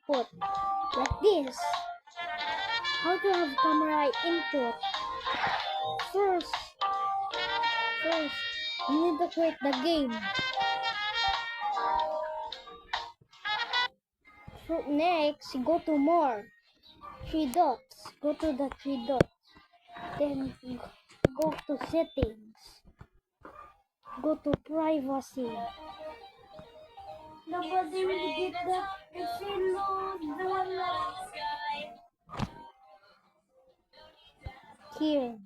input like this. How to have camera input? First, you need to create the game. So next, go to more. 3 dots. Go to the 3 dots. Then go to settings. Go to privacy. Nobody will get that if you lose the one here.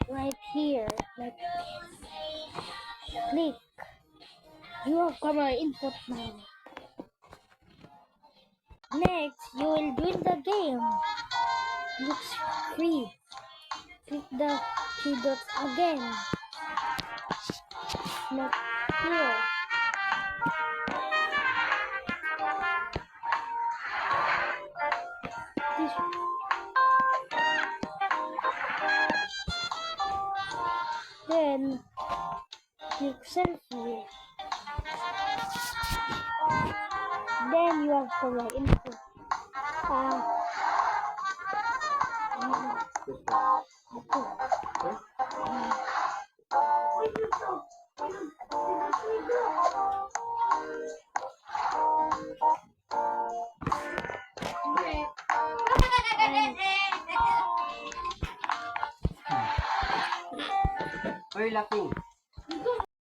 Right here. Like click. You have camera input now. Next, you will join the game. Looks free. Click the 3 dots again. Not here. This. Then click selfie. Then you have camera input. Why are you laughing?